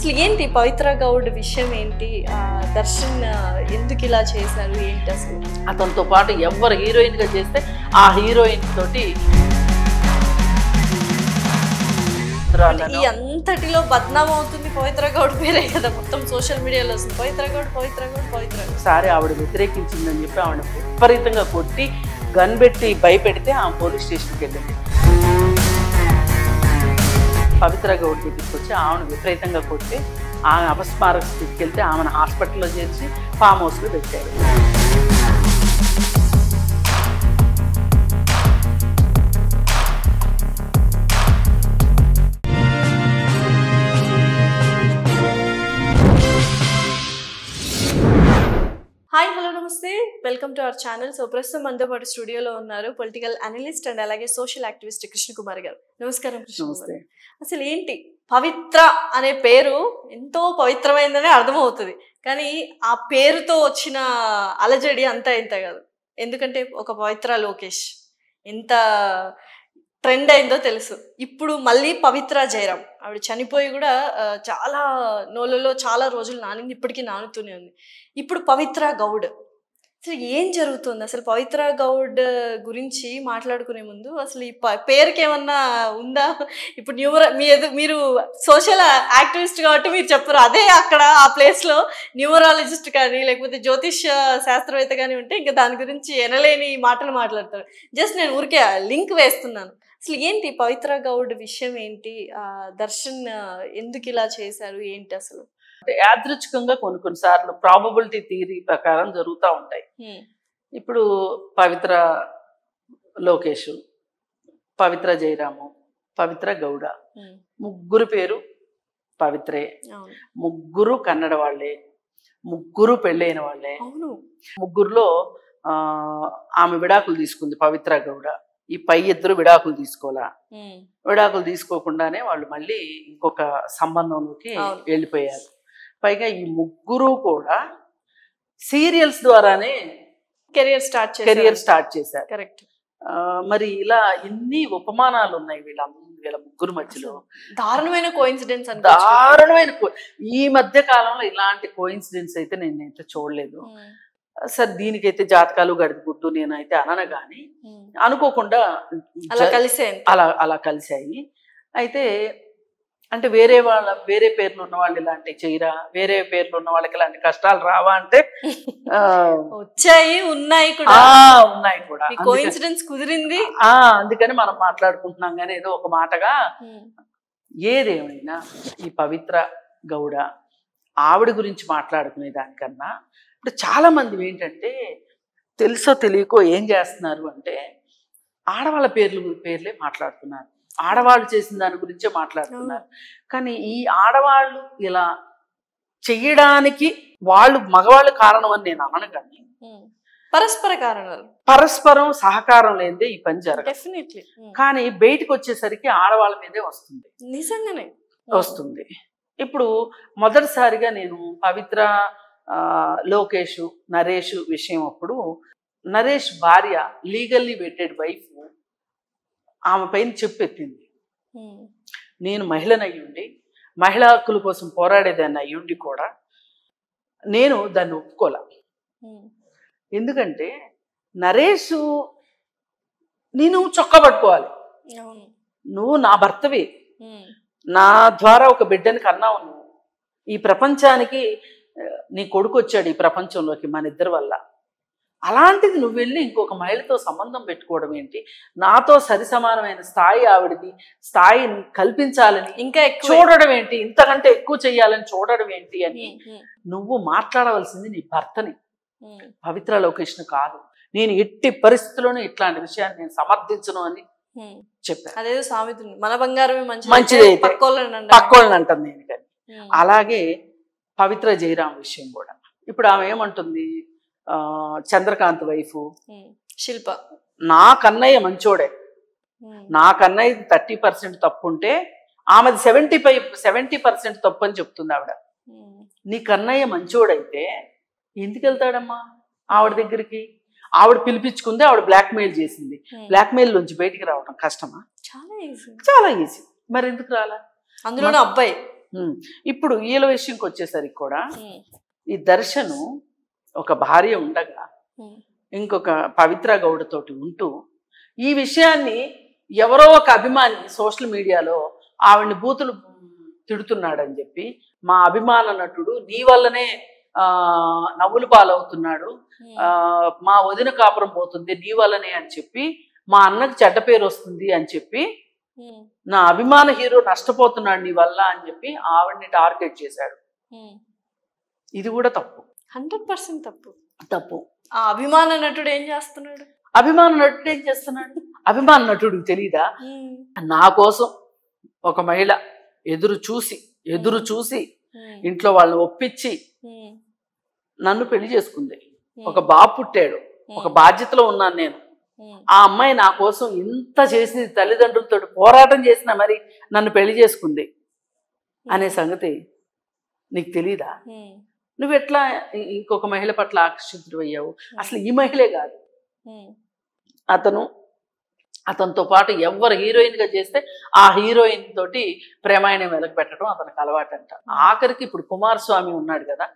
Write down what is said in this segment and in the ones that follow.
అసలు ఏంటి పవిత్ర గౌడ్ విషయం ఏంటి? దర్శన్ ఎందుకు ఇలా చేశారు ఏంటి అసలు? అతనితో పాటు ఎవరు హీరోయిన్ గా చేస్తే ఆ హీరోయిన్ తోటి ఈ అంతటిలో బద్నాం అవుతుంది పవిత్ర గౌడ్ పేరే కదా, మొత్తం సోషల్ మీడియాలో వస్తుంది పవిత్ర గౌడ్ పవిత్ర గౌడ్ పవిత్ర గౌడ్. ఒకసారి ఆవిడ వ్యతిరేకించిందని చెప్పి ఆవిడ విపరీతంగా కొట్టి గన్ పెట్టి భయపెడితే ఆమె పోలీస్ స్టేషన్కి వెళ్ళింది. పవిత్ర గౌడ్ దగ్గరికి వచ్చి ఆమెను విపరీతంగా కొట్టి ఆమె అపస్మారక స్థితికి వెళ్తే ఆమెను హాస్పిటల్లో చేర్చి ఫామ్ హౌస్లో పెట్టారు. హాయ్ హలో నమస్తే, welcome to our channel. So ప్రస్తుతం మనతో పాటు స్టూడియోలో ఉన్నారు పొలిటికల్ అనలిస్ట్ అండ్ అలాగే సోషల్ యాక్టివిస్ట్ కృష్ణకుమార్ గారు. నమస్కారం కృష్ణకుమార్. అసలు ఏంటి పవిత్ర అనే పేరు ఎంతో పవిత్రమైందనే అర్థమవుతుంది, కానీ ఆ పేరుతో వచ్చిన అలజడి అంతా ఇంత కాదు. ఎందుకంటే ఒక పవిత్ర లోకేష్ ఎంత ట్రెండ్ అయిందో తెలుసు. ఇప్పుడు మళ్ళీ పవిత్ర జయరాం, ఆవిడ చనిపోయి కూడా చాలా నోళ్ళలో చాలా రోజులు నానింది, ఇప్పటికీ నానుతూనే ఉంది. ఇప్పుడు పవిత్ర గౌడ్, అసలు ఏం జరుగుతుంది? అసలు పవిత్ర గౌడ్ గురించి మాట్లాడుకునే ముందు అసలు ఈ పేరుకి ఏమన్నా ఉందా? ఇప్పుడు మీరు సోషల్ యాక్టివిస్ట్ కాబట్టి మీరు చెప్పరు, అదే అక్కడ ఆ ప్లేస్లో న్యూమరాలజిస్ట్ కానీ లేకపోతే జ్యోతిష్ శాస్త్రవేత్త కానీ ఉంటే ఇంకా దాని గురించి ఎనలేని మాటలు మాట్లాడతారు. జస్ట్ నేను ఊరికే లింక్ వేస్తున్నాను. అసలు ఏంటి పవిత్ర గౌడ్ విషయం ఏంటి? దర్శన్ ఎందుకు ఇలా చేశారు ఏంటి అసలు? యాదృచ్ఛికంగా కొన్నిసార్లు ప్రాబబిలిటీ థియరీ ప్రకారం జరుగుతూ ఉంటాయి. ఇప్పుడు పవిత్ర లోకేష్, పవిత్ర జయరాము, పవిత్ర గౌడ, ముగ్గురు పేరు పవిత్రే. ముగ్గురు కన్నడ వాళ్ళే, ముగ్గురు పెళ్ళైన వాళ్ళే. ముగ్గురులో ఆమె విడాకులు తీసుకుంది పవిత్ర గౌడ, ఈ పై ఇద్దరు విడాకులు తీసుకోవాలా. విడాకులు తీసుకోకుండానే వాళ్ళు మళ్ళీ ఇంకొక సంబంధంలోకి వెళ్ళిపోయారు. పైగా ఈ ముగ్గురు కూడా సీరియల్స్ ద్వారానే కెరియర్ స్టార్ట్ చేశారు. కరెక్ట్. మరి ఇలా ఎన్ని ఉపమానాలు ఉన్నాయి వీళ్ళ ముగ్గురు మధ్యలో. దారుణమైన కోఇన్సిడెన్స్. ఈ మధ్య కాలంలో ఇలాంటి కోఇన్సిడెన్స్ అయితే నేనైతే చూడలేదు. సార్ దీనికైతే జాతకాలు గడిపుట్టు నేనైతే అనను, కానీ అనుకోకుండా అలా కలిసాయి. అయితే అంటే వేరే పేర్లు ఉన్న వాళ్ళు ఇలాంటి చేయరా, వేరే పేర్లు ఉన్న వాళ్ళకి ఇలాంటి కష్టాలు రావా అంటే ఉన్నాయి కూడా. కోఇన్సిడెన్స్ కుదిరింది. అందుకని మనం మాట్లాడుకుంటున్నాం. కానీ ఏదో ఒక మాటగా ఏదేమైనా ఈ పవిత్ర గౌడ ఆవిడ గురించి మాట్లాడుకునే దానికన్నా ఇప్పుడు చాలా మంది ఏంటంటే తెలుసో తెలియకో ఏం చేస్తున్నారు అంటే ఆడవాళ్ళ పేర్లే మాట్లాడుతున్నారు, ఆడవాళ్ళు చేసిన దాని గురించే మాట్లాడుతున్నారు. కానీ ఈ ఆడవాళ్ళు ఇలా చెయ్యడానికి మగవాళ్ళు కారణం అని నేను అనను, కానీ పరస్పర కారణాలు, పరస్పరం సహకారం లేదే ఈ పని జరగదు. కానీ బయటకు వచ్చేసరికి ఆడవాళ్ళ మీదే వస్తుంది, నిజంగానే వస్తుంది. ఇప్పుడు మొదటిసారిగా నేను పవిత్ర, లోకేష్, నరేష్ విషయం అప్పుడు నరేష్ భార్య లీగల్లీ వెటెడ్ వైఫ్ ఆమె పైన చెప్పెత్తింది. నేను మహిళను అయ్యుండి, మహిళా హక్కుల కోసం పోరాడేదాన్ని అయ్యుండి కూడా నేను దాన్ని ఒప్పుకోలే. ఎందుకంటే నరేష్ నేను చొక్కా పట్టుకోవాలి, నువ్వు నా భర్తవి, నా ద్వారా ఒక బిడ్డని కన్నావు, నువ్వు ఈ ప్రపంచానికి నీ కొడుకు వచ్చాడు ఈ ప్రపంచంలోకి మన ఇద్దరి వల్ల. అలాంటిది నువ్వు వెళ్ళి ఇంకొక మహిళతో సంబంధం పెట్టుకోవడం ఏంటి? నాతో సరి సమానమైన స్థాయి ఆవిడది, స్థాయిని కల్పించాలని ఇంకా చూడడం ఏంటి, ఇంతకంటే ఎక్కువ చెయ్యాలని చూడడం ఏంటి అని నువ్వు మాట్లాడవలసింది నీ భర్తని, పవిత్ర లోకేష్ను కాదు. నేను ఎట్టి పరిస్థితుల్లోనూ ఇట్లాంటి విషయాన్ని నేను సమర్థించను అని చెప్పాను. అదేదో సామెత, మన బంగారమే మంచిది పక్కోళ్ళని అంటుంది నేను. కానీ అలాగే పవిత్ర జయరాం విషయం కూడా ఇప్పుడు ఆమె ఏమంటుంది, చంద్రకాంత్ వైఫ్ శిల్ప, నా కన్నయ్య మంచోడే, నా కన్నయ్య 30% తప్పు ఉంటే ఆమెది 70% తప్పు అని చెప్తుంది ఆవిడ. నీ కన్నయ్య మంచోడైతే ఎందుకు వెళ్తాడమ్మా ఆవిడ దగ్గరికి? ఆవిడ పిలిపించుకుంది, ఆవిడ బ్లాక్మెయిల్ చేసింది. బ్లాక్మెయిల్ నుంచి బయటికి రావడం కష్టమా? చాలా ఈజీ. మరి ఎందుకు రాలా? అందులోనే అబ్బాయి ఇప్పుడు వీళ్ళ విషయంకి వచ్చేసరికి కూడా ఈ దర్శను ఒక భార్య ఉండగా ఇంకొక పవిత్ర గౌడ తోటి ఉంటూ ఈ విషయాన్ని ఎవరో ఒక అభిమాని సోషల్ మీడియాలో ఆవిడ్ని బూతులు తిడుతున్నాడని చెప్పి మా అభిమాన నటుడు నీ వల్లనే నవ్వులు పాలవుతున్నాడు, మా వదిన కాపురం పోతుంది నీ వల్లనే అని చెప్పి, మా అన్నకు చెడ్డ పేరు వస్తుంది అని చెప్పి, నా అభిమాన హీరో నష్టపోతున్నాడు నీ వల్ల అని చెప్పి ఆవిడ్ని టార్గెట్ చేశాడు. ఇది కూడా తప్పు, 100% తప్పు. తప్పు. ఆ అభిమాన నటుడు ఏం చేస్తున్నాడు? అభిమాన నటుడు ఏం చేస్తున్నాడు? అభిమాన నటుడికి తెలీదా? నా కోసం ఒక మహిళ ఎదురు చూసి ఇంట్లో వాళ్ళని ఒప్పించి నన్ను పెళ్లి చేసుకుంది. ఒక బాబు పుట్టాడు, ఒక బాధ్యతలో ఉన్నాను నేను. ఆ అమ్మాయి నా కోసం ఇంత చేసింది, తల్లిదండ్రులతో పోరాటం చేసినా మరి నన్ను పెళ్లి చేసుకుంది అనే సంగతి నీకు తెలీదా? నువ్వు ఎట్లా ఇంకొక మహిళ పట్ల ఆకర్షితుడు? అసలు ఈ మహిళే కాదు, అతనితో పాటు ఎవరు హీరోయిన్ గా చేస్తే ఆ హీరోయిన్ తోటి ప్రేమాయణం వెలక పెట్టడం అతనికి అలవాటంట. ఆఖరికి ఇప్పుడు కుమారస్వామి ఉన్నాడు కదా,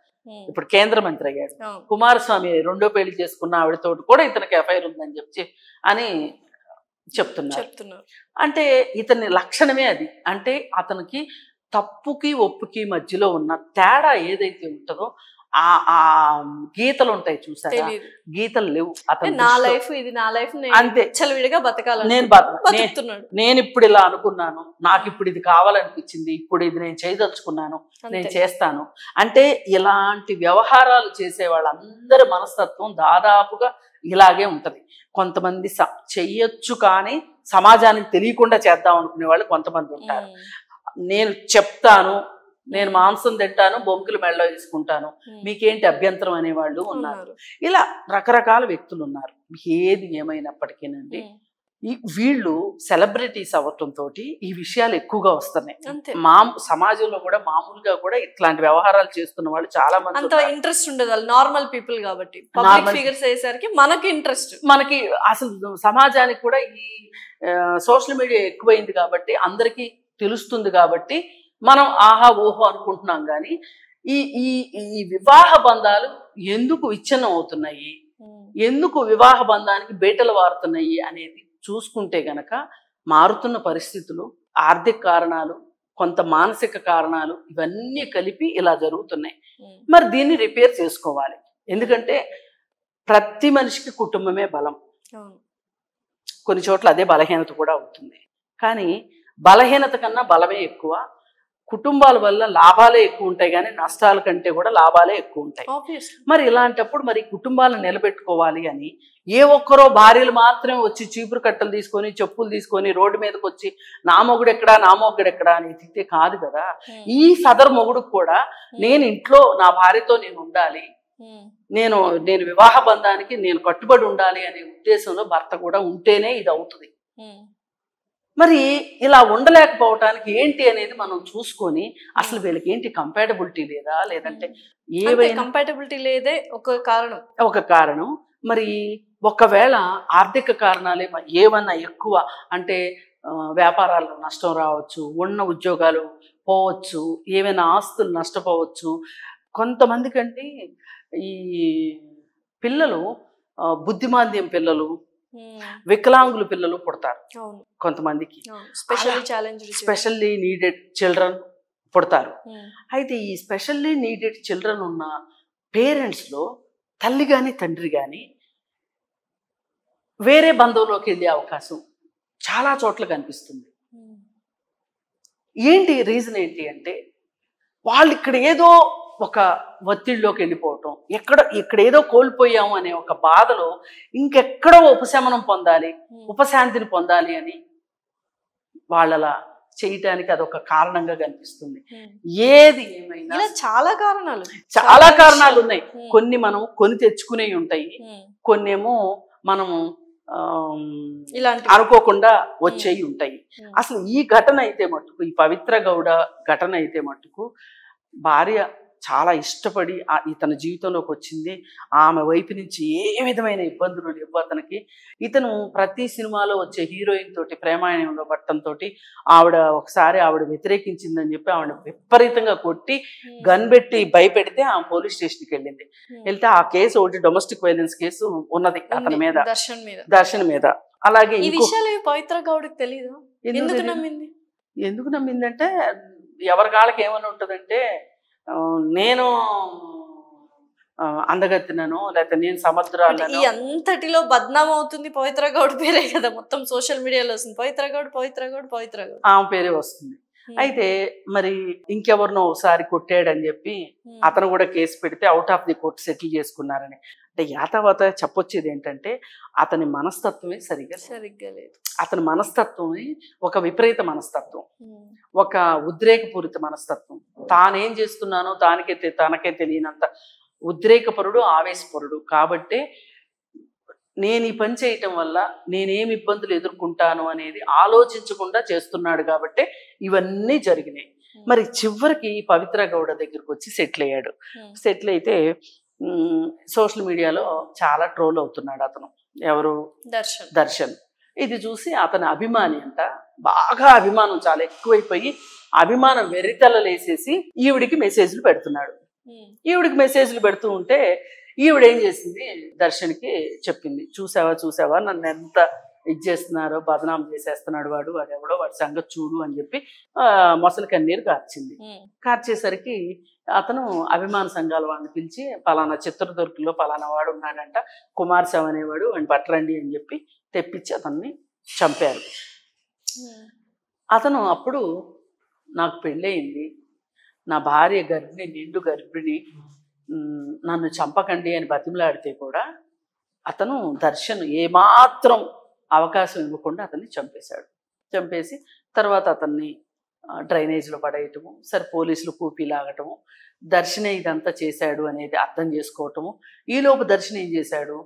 ఇప్పుడు కేంద్ర మంత్రి అయ్యాడు. కుమారస్వామి రెండో పెళ్లి చేసుకున్న ఆవిడతోటి కూడా ఇతనికి ఎఫ్ఐఆర్ ఉందని చెప్పి అని చెప్తున్నారు. అంటే ఇతని లక్షణమే అది. అంటే అతనికి తప్పుకి ఒప్పుకి మధ్యలో ఉన్న తేడా ఏదైతే ఉంటుందో ఆ గీతలు ఉంటాయి చూసారా, గీతలు లేవు అతను. నా లైఫ్ ఇది, నా లైఫ్ అంతే, చలవిడిగా బతకాలి. నేను ఇప్పుడు ఇలా అనుకున్నాను, నాకు ఇప్పుడు ఇది కావాలనిపించింది, ఇప్పుడు ఇది నేను చేయదలుచుకున్నాను, నేను చేస్తాను అంటే ఇలాంటి వ్యవహారాలు చేసే వాళ్ళందరి మనస్తత్వం దాదాపుగా ఇలాగే ఉంటది. కొంతమంది చెయ్యొచ్చు కానీ సమాజానికి తెలియకుండా చేద్దాం అనుకునే వాళ్ళు కొంతమంది ఉంటారు. నేను చెప్తాను, నేను మాంసం తింటాను, బొంకులు మెళ్ళలో తీసుకుంటాను, మీకేంటి అభ్యంతరం అనేవాళ్ళు ఉన్నారు. ఇలా రకరకాల వ్యక్తులు ఉన్నారు. ఏది ఏమైనప్పటికీనండి వీళ్ళు సెలబ్రిటీస్ అవ్వటంతో ఈ విషయాలు ఎక్కువగా వస్తున్నాయి. సమాజంలో కూడా మామూలుగా కూడా ఇట్లాంటి వ్యవహారాలు చేస్తున్న వాళ్ళు చాలా మంది. అంత ఇంట్రెస్ట్ ఉండదు వాళ్ళు, నార్మల్ పీపుల్ కాబట్టి. పబ్లిక్ ఫిగర్స్ అయ్యేసరికి మనకి ఇంట్రెస్ట్, మనకి అసలు సమాజానికి కూడా ఈ సోషల్ మీడియా ఎక్కువైంది కాబట్టి అందరికీ తెలుస్తుంది కాబట్టి మనం ఆహా ఓహో అనుకుంటున్నాం. కానీ ఈ ఈ వివాహ బంధాలు ఎందుకు విచ్ఛిన్నం అవుతున్నాయి, ఎందుకు వివాహ బంధానికి బేటలు వారుతున్నాయి అనేది చూసుకుంటే గనక మారుతున్న పరిస్థితులు, ఆర్థిక కారణాలు, కొంత మానసిక కారణాలు ఇవన్నీ కలిపి ఇలా జరుగుతున్నాయి. మరి దీన్ని రిపేర్ చేసుకోవాలి. ఎందుకంటే ప్రతి మనిషికి కుటుంబమే బలం, కొన్ని చోట్ల అదే బలహీనత కూడా అవుతుంది. కానీ బలహీనత కన్నా బలమే ఎక్కువ. కుటుంబాల వల్ల లాభాలే ఎక్కువ ఉంటాయి కానీ నష్టాల కంటే కూడా లాభాలే ఎక్కువ ఉంటాయి. మరి ఇలాంటప్పుడు మరి కుటుంబాలను నిలబెట్టుకోవాలి అని ఏ ఒక్కరో భార్యలు మాత్రమే వచ్చి చీపురు కట్టలు తీసుకొని చెప్పులు తీసుకొని రోడ్డు మీదకి వచ్చి నా మొగుడు ఎక్కడా అని ఎత్తితే కాదు కదా. ఈ సదరు మొగుడుకు కూడా నేను ఇంట్లో నా భార్యతో నేను ఉండాలి, నేను వివాహ బంధానికి నేను కట్టుబడి ఉండాలి అనే ఉద్దేశంలో భర్త కూడా ఉంటేనే ఇది అవుతుంది. మరి ఇలా ఉండలేకపోవటానికి ఏంటి అనేది మనం చూసుకొని అసలు వీళ్ళకి ఏంటి కంపాటబిలిటీ లేదా, లేదంటే ఏవైనా కంపాటబిలిటీ లేదే ఒక కారణం. మరి ఒకవేళ ఆర్థిక కారణాలే ఏమన్నా ఎక్కువ అంటే వ్యాపారాల్లో నష్టం రావచ్చు, ఉన్న ఉద్యోగాలు పోవచ్చు, ఏమైనా ఆస్తులు నష్టపోవచ్చు. కొంతమందికండి ఈ పిల్లలు బుద్ధిమాంద్యం పిల్లలు, వికలాంగుల పిల్లలు పుడతారు కొంతమందికి, స్పెషల్లీ నీడెడ్ చిల్డ్రన్ పుడతారు. అయితే ఈ స్పెషల్లీ నీడెడ్ చిల్డ్రన్ ఉన్న పేరెంట్స్లో తల్లి కానీ తండ్రి కానీ వేరే బంధంలోకి వెళ్ళే అవకాశం చాలా చోట్ల కనిపిస్తుంది. ఏంటి రీజన్ ఏంటి అంటే వాళ్ళు ఇక్కడ ఏదో ఒక ఒత్తిడిలోకి వెళ్ళిపోవటం, ఇక్కడ ఏదో కోల్పోయాము అనే ఒక బాధలో ఇంకెక్కడో ఉపశమనం పొందాలి, ఉపశాంతిని పొందాలి అని వాళ్ళలా చేయటానికి అదొక కారణంగా కనిపిస్తుంది. ఏది ఏమైనా చాలా కారణాలు ఉన్నాయి. కొన్ని మనం కొని తెచ్చుకునే ఉంటాయి, కొన్నేమో మనము ఇలాంటి అనుకోకుండా వచ్చేవి ఉంటాయి. అసలు ఈ ఘటన అయితే మట్టుకు, ఈ పవిత్ర గౌడ ఘటన అయితే మట్టుకు భార్య చాలా ఇష్టపడి ఇతని జీవితంలోకి వచ్చింది. ఆమె వైపు నుంచి ఏ విధమైన ఇబ్బందులు లేవు అతనికి. ఇతను ప్రతి సినిమాలో వచ్చే హీరోయిన్ తోటి ప్రేమాయణంలో పట్టడంతో ఒకసారి ఆవిడ వ్యతిరేకించిందని చెప్పి ఆవిడ విపరీతంగా కొట్టి గన్ పెట్టి భయపెడితే ఆమె పోలీస్ స్టేషన్కి వెళ్ళింది. వెళ్తే ఆ కేసు ఒకటి డొమెస్టిక్ వైలెన్స్ కేసు ఉన్నది అతని మీద, దర్శన్ మీద. అలాగే పవిత్ర గౌడ్కి తెలియదు ఎందుకు నమ్మిందంటే ఎవరి కాళ్ళకి ఏమని ఉంటుందంటే నేను అందగత్తినను లేకపోతే నేను సముద్రాలను. అంతటిలో బద్నాం అవుతుంది పవిత్ర గౌడ్ పేరే కదా, మొత్తం సోషల్ మీడియాలో వస్తుంది పవిత్ర గౌడ్ ఆమె పేరే వస్తుంది. అయితే మరి ఇంకెవరినో ఒకసారి కొట్టాడని చెప్పి అతను కూడా కేసు పెడితే out of the court settle చేసుకున్నారని. అంటే యాతావాత చెప్పొచ్చేది ఏంటంటే అతని మనస్తత్వమే సరిగ్గా లేదు. అతని మనస్తత్వమే ఒక విపరీత మనస్తత్వం, ఒక ఉద్రేకపూరిత మనస్తత్వం. తానేం చేస్తున్నానో తనకే తెలియనంత ఉద్రేకపరుడు, ఆవేశపరుడు. కాబట్టే నేను ఈ పని చేయటం వల్ల నేనేమి ఇబ్బందులు ఎదుర్కొంటాను అనేది ఆలోచించకుండా చేస్తున్నాడు కాబట్టి ఇవన్నీ జరిగినాయి. మరి చివరికి పవిత్ర గౌడ దగ్గరికి వచ్చి సెటిల్ అయ్యాడు. సెటిల్ అయితే సోషల్ మీడియాలో చాలా ట్రోల్ అవుతున్నాడు అతను. ఎవరు? దర్శన్. ఇది చూసి అతని అభిమాని అంట, బాగా అభిమానం చాలా ఎక్కువైపోయి అభిమానం వెర్రితలలేసేసి ఈవిడికి మెసేజ్లు పెడుతున్నాడు. ఈవిడికి మెసేజ్లు పెడుతూ ఉంటే ఈవిడేం చేసింది, దర్శన్కి చెప్పింది, చూసావా నన్ను ఎంత ఇది చేస్తున్నారో, బదనాం చేసేస్తున్నాడు వాడు ఎవడో, వాడి సంగతి చూడు అని చెప్పి మొసలి కన్నీరు కార్చింది. కార్చేసరికి అతను అభిమాన సంఘాల వాడిని పిలిచి పలానా చిత్రదుర్గంలో పలానా వాడు ఉన్నాడంట, కుమారస్వామి అనేవాడు, వాడిని పట్టరండి అని చెప్పి తెప్పించి అతన్ని చంపారు. అతను అప్పుడు నాకు పెళ్ళయింది, నా భార్య గర్భిణి, నిండు గర్భిణి, నన్ను చంపకండి అని బతిమలాడితే కూడా అతను దర్శన్ ఏమాత్రం అవకాశం ఇవ్వకుండా అతన్ని చంపేశాడు. చంపేసి తర్వాత అతన్ని డ్రైనేజ్లో పడేయటము, సరే పోలీసులు కూపీ లాగటము, దర్శనే ఇదంతా చేశాడు అనేది అర్థం చేసుకోవటము. ఈలోపు దర్శన్ ఏం చేశాడు,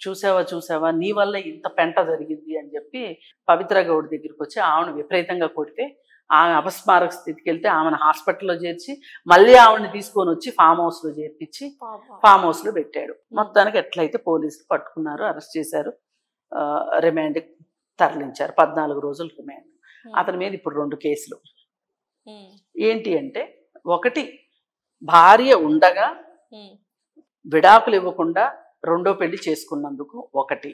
చూసావా నీ వల్ల ఇంత పెంట జరిగింది అని చెప్పి పవిత్ర గౌడ్ దగ్గరికి వచ్చి ఆమెను విపరీతంగా కొడితే ఆమె అపస్మారక స్థితికి వెళ్తే ఆమెను హాస్పిటల్లో చేర్చి మళ్ళీ ఆవిడని తీసుకొని వచ్చి ఫామ్ హౌస్లో చేర్పించి ఫామ్ హౌస్లో పెట్టాడు. మొత్తానికి ఎట్లయితే పోలీసులు పట్టుకున్నారు, అరెస్ట్ చేశారు, రిమాండ్ తరలించారు. 14 రోజులు రిమాండ్. అతని మీద ఇప్పుడు 2 కేసులు. ఏంటి అంటే, ఒకటి భార్య ఉండగా విడాకులు ఇవ్వకుండా 2వ పెళ్లి చేసుకున్నందుకు ఒకటి,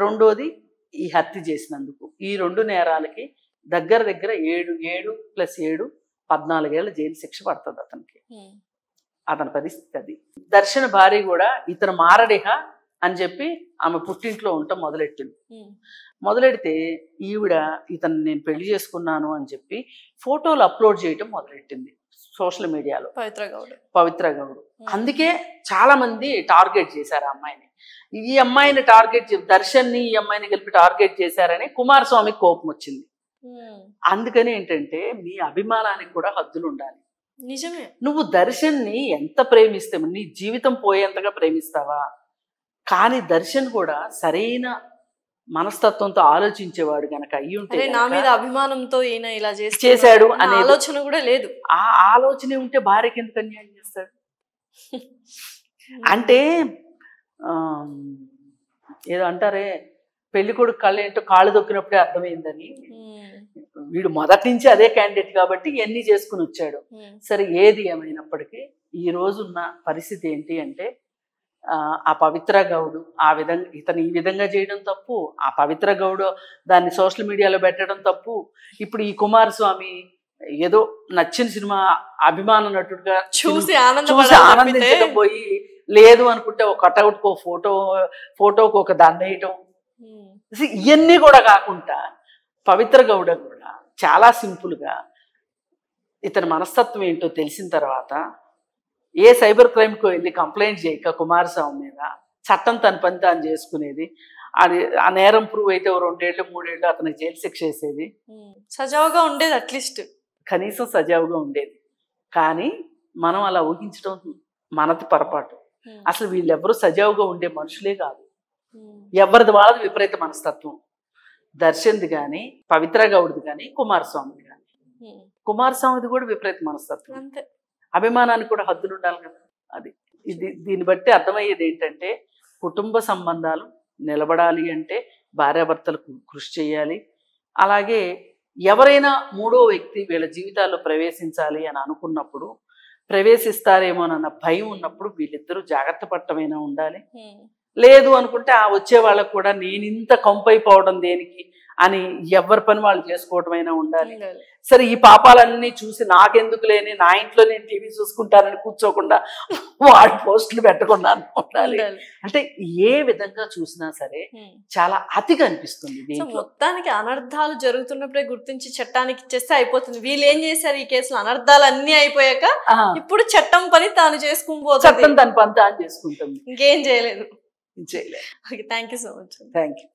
రెండోది ఈ హత్య చేసినందుకు. ఈ 2 నేరాలకి దగ్గర 7 + 7 14 ఏళ్ల జైలు శిక్ష పడుతుంది అతనికి. అతని పరిస్థితి అది. దర్శన భార్య కూడా ఇతను మారడిహ అని చెప్పి ఆమె పుట్టింట్లో ఉండటం మొదలెడితే ఈవిడ ఇతను నేను పెళ్లి చేసుకున్నాను అని చెప్పి ఫోటోలు అప్లోడ్ చేయటం మొదలెట్టింది సోషల్ మీడియాలో, పవిత్ర గౌడ్. అందుకే చాలా మంది టార్గెట్ చేశారు ఆ అమ్మాయిని. ఈ అమ్మాయిని దర్శన్ని ఈ అమ్మాయిని కలిపి టార్గెట్ చేశారని కుమారస్వామికి కోపం వచ్చింది. అందుకని ఏంటంటే మీ అభిమానానికి కూడా హద్దులు ఉండాలి. నిజమే. నువ్వు దర్శన్ని ఎంత ప్రేమిస్తావు, నీ జీవితం పోయేంతగా ప్రేమిస్తావా? కానీ దర్శన్ కూడా సరైన మనస్తత్వంతో ఆలోచించేవాడు గనక అయ్యి ఉంటే, నా మీద అభిమానంతో ఈయన ఇలా చేశాడు అనే ఆలోచన కూడా లేదు. ఆ ఆలోచనే ఉంటే భార్యకి ఎందుకు అన్యాయం చేస్తాడు? అంటే ఏదో అంటారే, పెళ్లి కొడుకు కళ్ళు ఏంటో కాళ్ళు దొక్కినప్పుడే అర్థమైందని. వీడు మొదటి నుంచి అదే క్యాండిడేట్ కాబట్టి ఇవన్నీ చేసుకుని వచ్చాడు. సరే, ఏది ఏమైనప్పటికీ ఈ రోజున్న పరిస్థితి ఏంటి అంటే, ఆ పవిత్ర గౌడు ఇతను ఈ విధంగా చేయడం తప్పు, ఆ పవిత్ర గౌడు దాన్ని సోషల్ మీడియాలో పెట్టడం తప్పు. ఇప్పుడు ఈ కుమారస్వామి ఏదో నచ్చిన సినిమా అభిమాన నటుడుగా చూసి ఆనందించడం పోయి, లేదు అనుకుంటే ఒక కటౌట్కో ఫోటోకు ఒక దండ వేయటం, ఇవన్నీ కూడా కాకుండా పవిత్ర గౌడ కూడా చాలా సింపుల్గా ఇతని మనస్తత్వం ఏంటో తెలిసిన తర్వాత ఏ సైబర్ క్రైమ్కి వెళ్ళి కంప్లైంట్ చేయక కుమారస్వామి మీద చట్టం తన పని తాను చేసుకునేది. అది ఆ నేరం ప్రూవ్ అయితే 2 ఏళ్ళు 3 ఏళ్ళు అతనికి జైలు శిక్ష వేసేది. సజావుగా ఉండేది, అట్లీస్ట్ కనీసం సజావుగా ఉండేది. కానీ మనం అలా ఊహించడం మనది పొరపాటు. అసలు వీళ్ళెవ్వరూ సజావుగా ఉండే మనుషులే కాదు. ఎవరిది వాళ్ళది విపరీత మనస్తత్వం. దర్శన్ది కానీ, పవిత్ర గౌడ్ది కానీ, కుమారస్వామిది కానీ. కుమారస్వామిది కూడా విపరీత మనస్తత్వం. అభిమానానికి కూడా హద్దులు ఉండాలి కదా. అది దీన్ని బట్టి అర్థమయ్యేది ఏంటంటే కుటుంబ సంబంధాలు నిలబడాలి అంటే భార్యాభర్తలు కృషి చేయాలి. అలాగే ఎవరైనా మూడో వ్యక్తి వీళ్ళ జీవితాల్లో ప్రవేశించాలి అని అనుకున్నప్పుడు, ప్రవేశిస్తారేమోనన్న భయం ఉన్నప్పుడు వీళ్ళిద్దరూ జాగ్రత్త పడటమైనా ఉండాలి. లేదు అనుకుంటే ఆ వచ్చే వాళ్ళకు కూడా నేను ఇంత కంపైపోవడం దేనికి అని ఎవరి పని వాళ్ళు చేసుకోవటమైనా ఉండాలి. సరే ఈ పాపాలన్నీ చూసి నాకెందుకు లేని, నా ఇంట్లో నేను టీవీ చూసుకుంటానని కూర్చోకుండా వాడి పోస్టులు పెట్టకుండా ఉండాలి. అంటే ఏ విధంగా చూసినా సరే చాలా అతిగా అనిపిస్తుంది. మొత్తానికి అనర్థాలు జరుగుతున్నప్పుడే గుర్తించి చట్టానికి ఇచ్చేస్తే అయిపోతుంది. వీళ్ళు ఏం చేశారు ఈ కేసులో, అనర్థాలు అన్ని అయిపోయాక ఇప్పుడు చట్టం పని తాను చేసుకుని చట్టం తన పని తాను చేసుకుంటుంది, ఇంకేం చేయలేదు. చేయలేదు. Okay, thank you so much. Thank you.